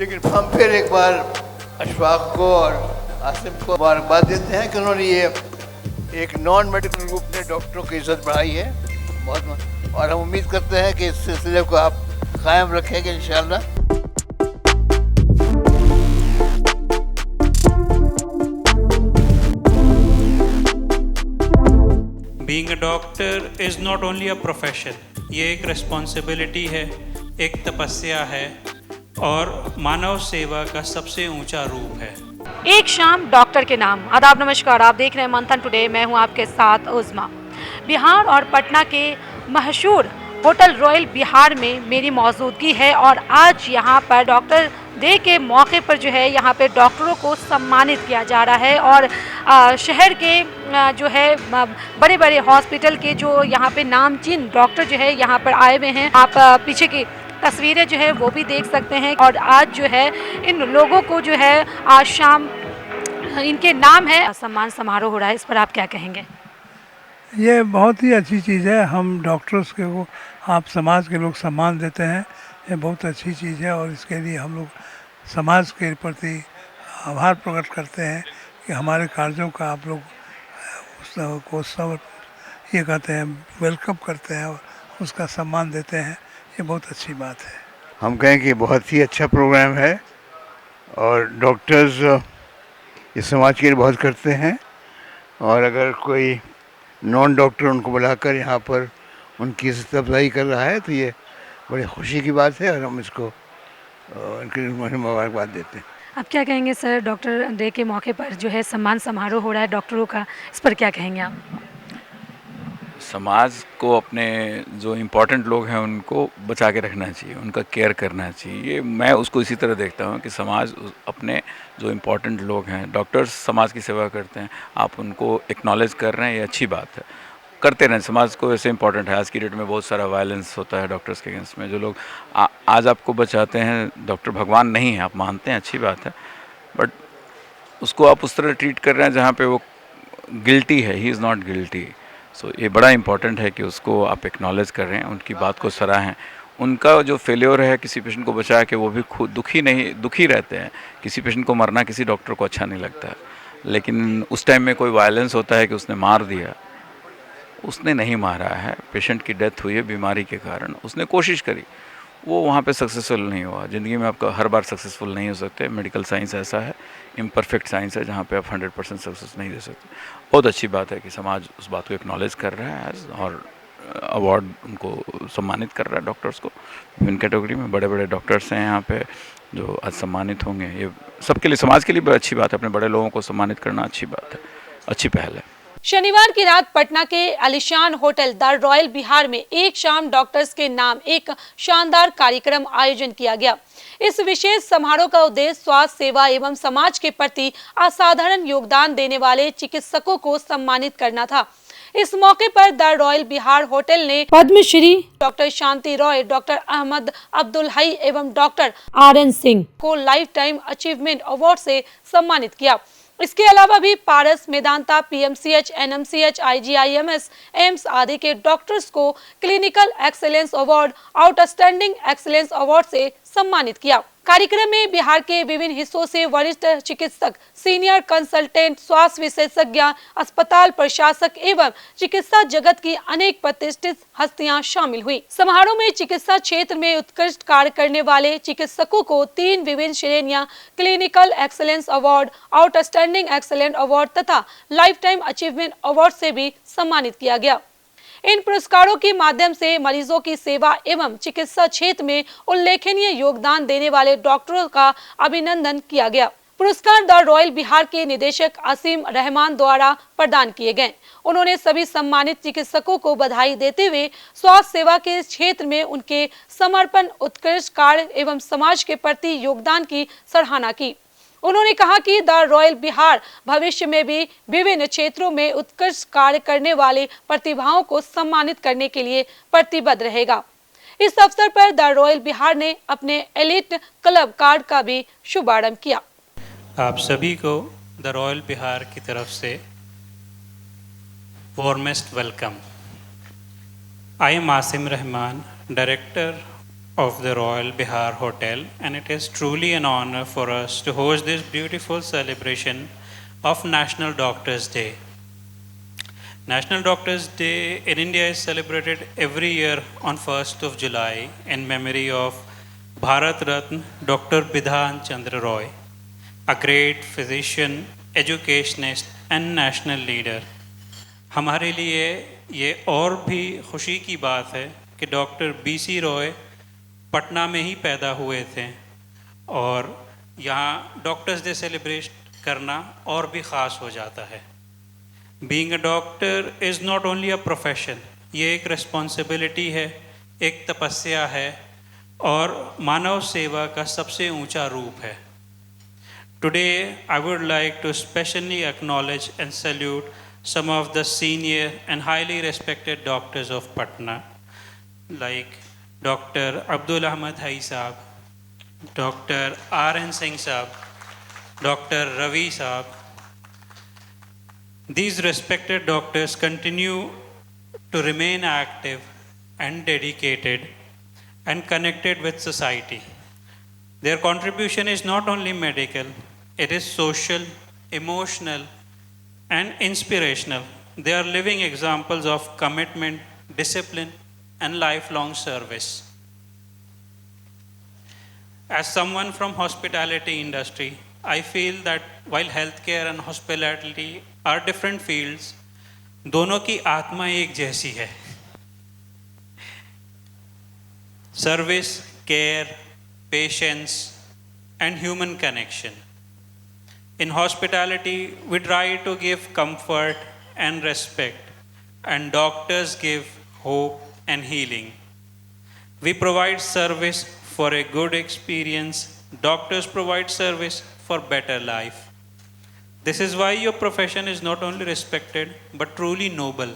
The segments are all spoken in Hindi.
लेकिन हम फिर एक बार अशफाक को और आसिम को मुबारकबाद देते हैं कि उन्होंने ये एक नॉन मेडिकल ग्रुप ने डॉक्टरों की इज्जत बढ़ाई है बहुत, और हम उम्मीद करते हैं कि इस सिलसिले को आप कायम रखेंगे इंशाअल्लाह। Being a doctor is not only a profession, ये एक रिस्पॉन्सिबिलिटी है, एक तपस्या है और मानव सेवा का सबसे ऊंचा रूप है। एक शाम डॉक्टर के नाम। आदाब, नमस्कार, आप देख रहे हैं मंथन टुडे। मैं हूं आपके साथ उज़मा। बिहार और पटना के मशहूर होटल रॉयल बिहार में मेरी मौजूदगी है और आज यहां पर डॉक्टर डे के मौके पर जो है यहाँ पे डॉक्टरों को सम्मानित किया जा रहा है और शहर के जो है बड़े बड़े हॉस्पिटल के जो यहाँ पे नामचीन डॉक्टर जो है यहाँ पर आए हुए हैं। आप पीछे की तस्वीरें जो है वो भी देख सकते हैं और आज जो है इन लोगों को जो है आज शाम इनके नाम है सम्मान समारोह हो रहा है। इस पर आप क्या कहेंगे? ये बहुत ही अच्छी चीज़ है। हम डॉक्टर्स के को आप समाज के लोग सम्मान देते हैं, ये बहुत अच्छी चीज़ है और इसके लिए हम लोग समाज के प्रति आभार प्रकट करते हैं कि हमारे कार्यों का आप लोग को सब ये कहते हैं वेलकम करते हैं और उसका सम्मान देते हैं। ये बहुत अच्छी बात है। हम कहें कि बहुत ही अच्छा प्रोग्राम है और डॉक्टर्स इस समाज के लिए बहुत करते हैं और अगर कोई नॉन डॉक्टर उनको बुलाकर यहाँ पर उनकी इज्जत अफजाई कर रहा है तो ये बड़ी खुशी की बात है और हम इसको उनके मुबारकबाद देते हैं। आप क्या कहेंगे सर, डॉक्टर डे के मौके पर जो है सम्मान समारोह हो रहा है डॉक्टरों का, इस पर क्या कहेंगे आप? समाज को अपने जो इम्पोर्टेंट लोग हैं उनको बचा के रखना चाहिए, उनका केयर करना चाहिए। मैं उसको इसी तरह देखता हूँ कि समाज अपने जो इम्पोर्टेंट लोग हैं, डॉक्टर्स समाज की सेवा करते हैं, आप उनको एक्नॉलेज कर रहे हैं, ये अच्छी बात है। करते रहें, समाज को ऐसे इम्पोर्टेंट है। आज की डेट में बहुत सारा वायलेंस होता है डॉक्टर्स के अगेंस्ट में। जो लोग आज आपको बचाते हैं, डॉक्टर भगवान नहीं है, आप मानते हैं, अच्छी बात है, बट उसको आप उस तरह ट्रीट कर रहे हैं जहाँ पे वो गिल्टी है, ही इज़ नॉट गिल्टी। सो ये बड़ा इंपॉर्टेंट है कि उसको आप एक्नॉलेज कर रहे हैं, उनकी बात को सराहें। उनका जो फेल्योर है किसी पेशेंट को बचा के, वो भी खुद दुखी रहते हैं। किसी पेशेंट को मरना किसी डॉक्टर को अच्छा नहीं लगता है, लेकिन उस टाइम में कोई वायलेंस होता है कि उसने मार दिया। उसने नहीं मारा है, पेशेंट की डेथ हुई है बीमारी के कारण, उसने कोशिश करी, वो वहाँ पे सक्सेसफुल नहीं हुआ। ज़िंदगी में आपका हर बार सक्सेसफुल नहीं हो सकते। मेडिकल साइंस ऐसा है, इम्परफेक्ट साइंस है, जहाँ पे आप 100% सक्सेस नहीं दे सकते। बहुत अच्छी बात है कि समाज उस बात को एक्नॉलेज कर रहा है और अवार्ड उनको सम्मानित कर रहा है डॉक्टर्स को। विभिन्न कैटेगरी में बड़े बड़े डॉक्टर्स हैं यहाँ पे जो आज सम्मानित होंगे। ये सबके लिए, समाज के लिए बड़ी अच्छी बात है। अपने बड़े लोगों को सम्मानित करना अच्छी बात है, अच्छी पहल है। शनिवार की रात पटना के आलीशान होटल द रॉयल बिहार में एक शाम डॉक्टर्स के नाम एक शानदार कार्यक्रम आयोजन किया गया। इस विशेष समारोह का उद्देश्य स्वास्थ्य सेवा एवं समाज के प्रति असाधारण योगदान देने वाले चिकित्सकों को सम्मानित करना था। इस मौके पर द रॉयल बिहार होटल ने पद्मश्री डॉक्टर शांति रॉय, डॉक्टर अहमद अब्दुल हई एवं डॉक्टर RN सिंह को लाइफ टाइम अचीवमेंट अवार्ड से सम्मानित किया। इसके अलावा भी Paras, Medanta, PMCH, NMCH, IGIMS, AIIMS आदि के डॉक्टर्स को clinical excellence award, outstanding excellence award से सम्मानित किया। कार्यक्रम में बिहार के विभिन्न हिस्सों से वरिष्ठ चिकित्सक, सीनियर कंसल्टेंट, स्वास्थ्य विशेषज्ञ, अस्पताल प्रशासक एवं चिकित्सा जगत की अनेक प्रतिष्ठित हस्तियां शामिल हुई। समारोह में चिकित्सा क्षेत्र में उत्कृष्ट कार्य करने वाले चिकित्सकों को 3 विभिन्न श्रेणियां clinical excellence award, outstanding excellent award तथा लाइफ टाइम अचीवमेंट अवार्ड से भी सम्मानित किया गया। इन पुरस्कारों के माध्यम से मरीजों की सेवा एवं चिकित्सा क्षेत्र में उल्लेखनीय योगदान देने वाले डॉक्टरों का अभिनंदन किया गया। पुरस्कार द रॉयल बिहार के निदेशक असीम रहमान द्वारा प्रदान किए गए। उन्होंने सभी सम्मानित चिकित्सकों को बधाई देते हुए स्वास्थ्य सेवा के क्षेत्र में उनके समर्पण, उत्कृष्ट कार्य एवं समाज के प्रति योगदान की सराहना की। उन्होंने कहा कि द रॉयल बिहार भविष्य में भी विभिन्न क्षेत्रों में उत्कृष्ट कार्य करने वाले प्रतिभाओं को सम्मानित करने के लिए प्रतिबद्ध रहेगा। इस अवसर पर द रॉयल बिहार ने अपने एलिट क्लब कार्ड का भी शुभारंभ किया। आप सभी को द रॉयल बिहार की तरफ से warmest welcome. I am Asim Rahman, director of the Royal Bihar Hotel, and it is truly an honor for us to host this beautiful celebration of National Doctors' Day. National Doctors' Day in India is celebrated every year on 1st of July in memory of Bharat Ratna Dr. Bidhan Chandra Roy, a great physician, educationist and national leader. हमारे लिए ये और भी खुशी की बात है कि डॉक्टर बीसी रॉय पटना में ही पैदा हुए थे और यहाँ डॉक्टर्स डे सेलिब्रेट करना और भी ख़ास हो जाता है. Being a doctor is not only a profession, ये एक रिस्पॉन्सिबिलिटी है, एक तपस्या है और मानव सेवा का सबसे ऊंचा रूप है. Today, I would like to specially acknowledge and salute some of the senior and highly respected doctors of Patna, like Dr. Abdul Ahmad Hai Saab, Dr. R.N. Singh Saab, Dr. Ravi Saab. These respected doctors continue to remain active and dedicated and connected with society. Their contribution is not only medical, it is social, emotional, and inspirational. They are living examples of commitment, discipline, and lifelong service. As someone from hospitality industry, I feel that while healthcare and hospitality are different fields, दोनों की आत्मा एक जैसी है. Service, care, patience, and human connection. In hospitality, we try to give comfort and respect, and doctors give hope and healing. We provide service for a good experience. Doctors provide service for better life. This is why your profession is not only respected, but truly noble.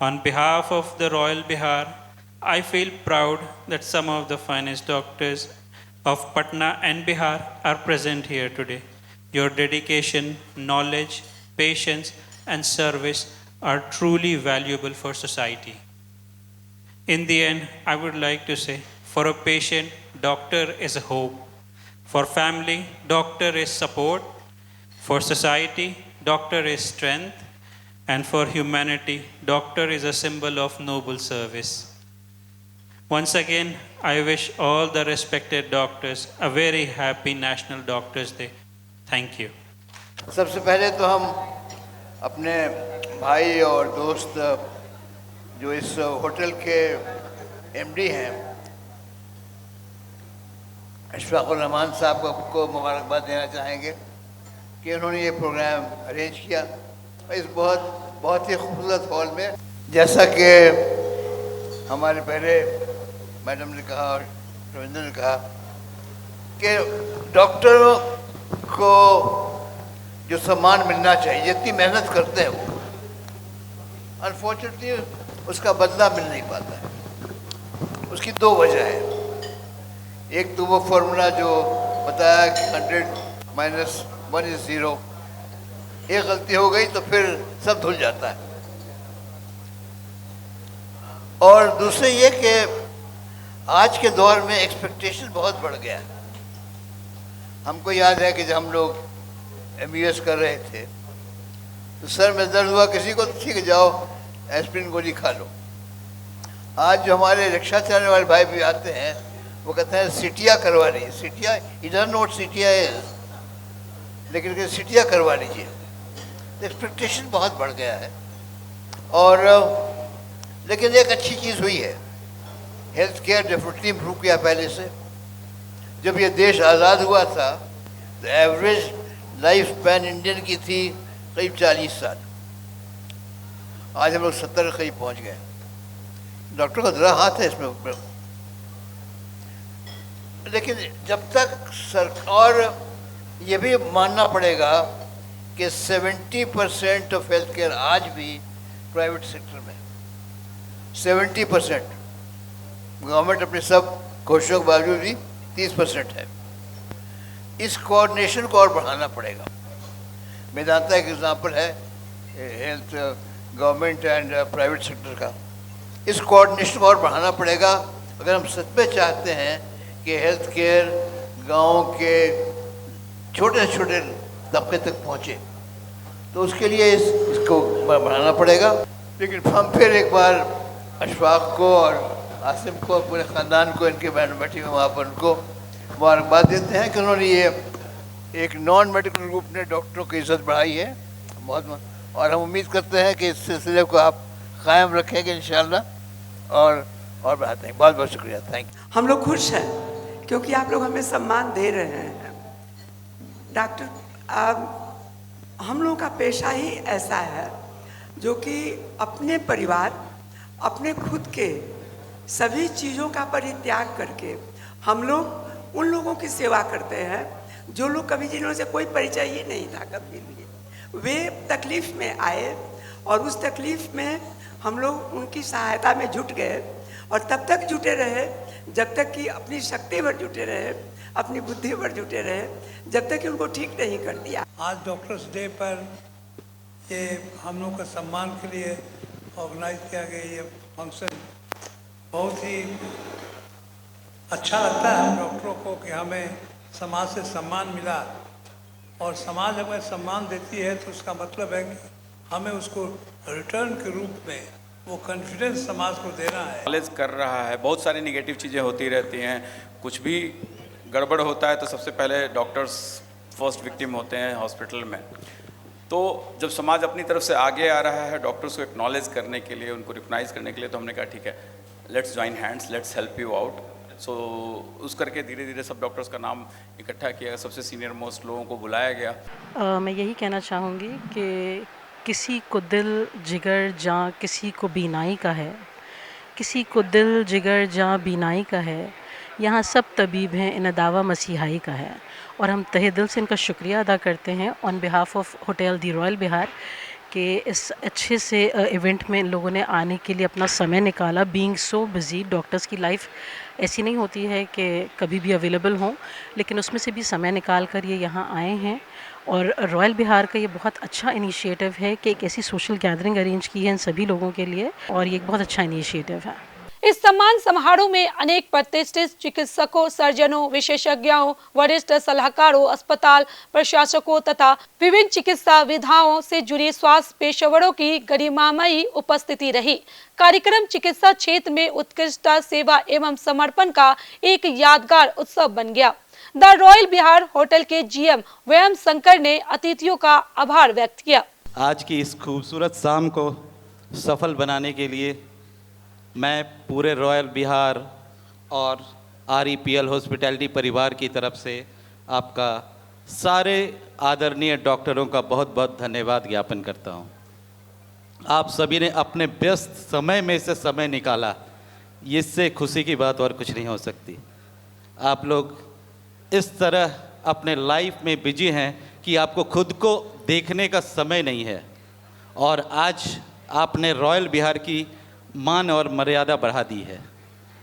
On behalf of the Royal Bihar, I feel proud that some of the finest doctors of Patna and Bihar are present here today. Your dedication, knowledge, patience, and service are truly valuable for society. In the end, I would like to say, for a patient, doctor is a hope. For family, doctor is support. For society, doctor is strength. And for humanity, doctor is a symbol of noble service. Once again, I wish all the respected doctors a very happy National Doctors Day. Thank you. सबसे पहले तो हम अपने भाई और दोस्त जो इस होटल के एमडी हैं अशफाकुर रहमान साहब को मुबारकबाद देना चाहेंगे कि उन्होंने ये प्रोग्राम अरेंज किया इस बहुत ही खूबसूरत हॉल में. जैसा कि हमारे पहले मैडम ने कहा और रविंद्र ने कहा कि डॉक्टरों को जो सम्मान मिलना चाहिए, जितनी मेहनत करते हैं वो अनफॉर्चुनेटली उसका बदला मिल नहीं पाता है. उसकी दो वजह है. एक तो वो फॉर्मूला जो बताया कि 100 माइनस 1 इज 0, एक गलती हो गई तो फिर सब धुल जाता है. और दूसरे ये कि आज के दौर में एक्सपेक्टेशन बहुत बढ़ गया है. हमको याद है कि जब हम लोग MBBS कर रहे थे तो सर में दर्द हुआ किसी को, तो ठीक है जाओ एस्पिरिन गोली खा लो. आज जो हमारे रिक्शा चलाने वाले भाई भी आते हैं वो कहते हैं सीटिया करवा लीजिए. सीटिया इधर नोट सीटिया है, लेकिन सीटिया करवा लीजिए. एक्सपेक्टेशन बहुत बढ़ गया है. और लेकिन एक अच्छी चीज़ हुई है, हेल्थ केयर डेफिनेटली इम्प्रूव किया पहले से. जब ये देश आज़ाद हुआ था तो एवरेज लाइफ स्पैन इंडियन की थी करीब 40 साल. आज हम लोग 70 के करीब पहुँच गए. डॉक्टर का ज़रा हाथ है इसमें. लेकिन जब तक सरकार, ये भी मानना पड़ेगा कि 70% ऑफ हेल्थ केयर आज भी प्राइवेट सेक्टर में. 70%. गवर्नमेंट अपने सब कोशिशों के बावजूद भी 30% है. इस कोऑर्डिनेशन को और बढ़ाना पड़ेगा. मेदांता एक एग्जांपल है health government and private sector का. इस कोऑर्डिनेशन को और बढ़ाना पड़ेगा अगर हम सच में चाहते हैं कि हेल्थ केयर गाँव के छोटे से छोटे तबके तक पहुँचे, तो उसके लिए इसको बढ़ाना पड़ेगा। लेकिन हम फिर एक बार अशफाक को और आसिम को और पूरे ख़ानदान को, इनके मैडम बैठी हुए वहाँ पर, उनको मुबारकबाद देते हैं कि उन्होंने ये एक नॉन मेडिकल ग्रुप ने डॉक्टरों की इज्जत बढ़ाई है बहुत। और हम उम्मीद करते हैं कि इस सिलसिले को आप कायम रखेंगे इंशाअल्लाह और बढ़ाते हैं। बहुत बहुत शुक्रिया, थैंक यू। हम लोग खुश हैं क्योंकि आप लोग हमें सम्मान दे रहे हैं। डॉक्टर, हम लोगों का पेशा ही ऐसा है जो कि अपने परिवार, अपने खुद के सभी चीज़ों का परित्याग करके हम लोग उन लोगों की सेवा करते हैं जो लोग कभी, जिन्होंने से कोई परिचय ही नहीं था कभी भी, वे तकलीफ़ में आए और उस तकलीफ़ में हम लोग उनकी सहायता में जुट गए और तब तक जुटे रहे जब तक कि अपनी शक्ति भर जुटे रहे, अपनी बुद्धि पर जुटे रहे, जब तक कि उनको ठीक नहीं कर दिया। आज डॉक्टर्स डे पर ये हम लोग का सम्मान के लिए ऑर्गेनाइज किया गया ये फंक्शन बहुत ही अच्छा लगता है डॉक्टरों को कि हमें समाज से सम्मान मिला, और समाज हमें सम्मान देती है तो उसका मतलब है कि हमें उसको रिटर्न के रूप में वो कॉन्फिडेंस समाज को देना है। कॉलेज कर रहा है, बहुत सारी निगेटिव चीज़ें होती रहती हैं, कुछ भी गड़बड़ होता है तो सबसे पहले डॉक्टर्स फर्स्ट विक्टिम होते हैं हॉस्पिटल में। तो जब समाज अपनी तरफ से आगे आ रहा है डॉक्टर्स को एक्नॉलेज करने के लिए, उनको रिकॉग्नाइज करने के लिए, तो हमने कहा ठीक है, let's join hands, let's help you out. So उस करके धीरे धीरे सब डॉक्टर्स का नाम इकट्ठा किया, सबसे सीनियर मोस्ट लोगों को बुलाया गया। मैं यही कहना चाहूँगी कि किसी को दिल जिगर जहाँ किसी को बीनाई का है, किसी को दिल जिगर जहाँ बीनाई का है, यहाँ सब तबीब हैं, इन दावा मसीहाई का है। और हम तहे दिल से इनका शुक्रिया अदा करते हैं on behalf of hotel the royal Bihar कि इस अच्छे से इवेंट में इन लोगों ने आने के लिए अपना समय निकाला। बीइंग सो बिज़ी, डॉक्टर्स की लाइफ ऐसी नहीं होती है कि कभी भी अवेलेबल हों, लेकिन उसमें से भी समय निकाल कर ये यहाँ आए हैं। और रॉयल बिहार का ये बहुत अच्छा इनिशिएटिव है कि एक ऐसी सोशल गैदरिंग अरेंज की है इन सभी लोगों के लिए, और ये एक बहुत अच्छा इनिशिएटिव है। इस सम्मान समारोह में अनेक प्रतिष्ठित चिकित्सकों, सर्जनों, विशेषज्ञों, वरिष्ठ सलाहकारों, अस्पताल प्रशासकों तथा विभिन्न चिकित्सा विधाओं से जुड़े स्वास्थ्य पेशेवरों की गरिमामयी उपस्थिति रही। कार्यक्रम चिकित्सा क्षेत्र में उत्कृष्टता, सेवा एवं समर्पण का एक यादगार उत्सव बन गया। द रॉयल बिहार होटल के जीएम व्यायाम शंकर ने अतिथियों का आभार व्यक्त किया। आज की इस खूबसूरत शाम को सफल बनाने के लिए मैं पूरे रॉयल बिहार और REPL हॉस्पिटैलिटी परिवार की तरफ से आपका सारे आदरणीय डॉक्टरों का बहुत बहुत धन्यवाद ज्ञापन करता हूं। आप सभी ने अपने व्यस्त समय में से समय निकाला, इससे खुशी की बात और कुछ नहीं हो सकती। आप लोग इस तरह अपने लाइफ में बिजी हैं कि आपको खुद को देखने का समय नहीं है, और आज आपने रॉयल बिहार की मान और मर्यादा बढ़ा दी है।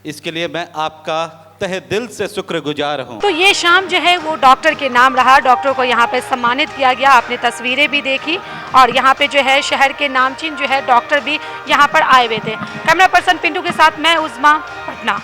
इसके लिए मैं आपका तहे दिल से शुक्रगुजार हूँ। तो ये शाम जो है वो डॉक्टर के नाम रहा, डॉक्टर को यहाँ पे सम्मानित किया गया। आपने तस्वीरें भी देखी और यहाँ पे जो है शहर के नामचीन जो है डॉक्टर भी यहाँ पर आए हुए थे। कैमरा पर्सन पिंटू के साथ मैं उज़मा, पटना।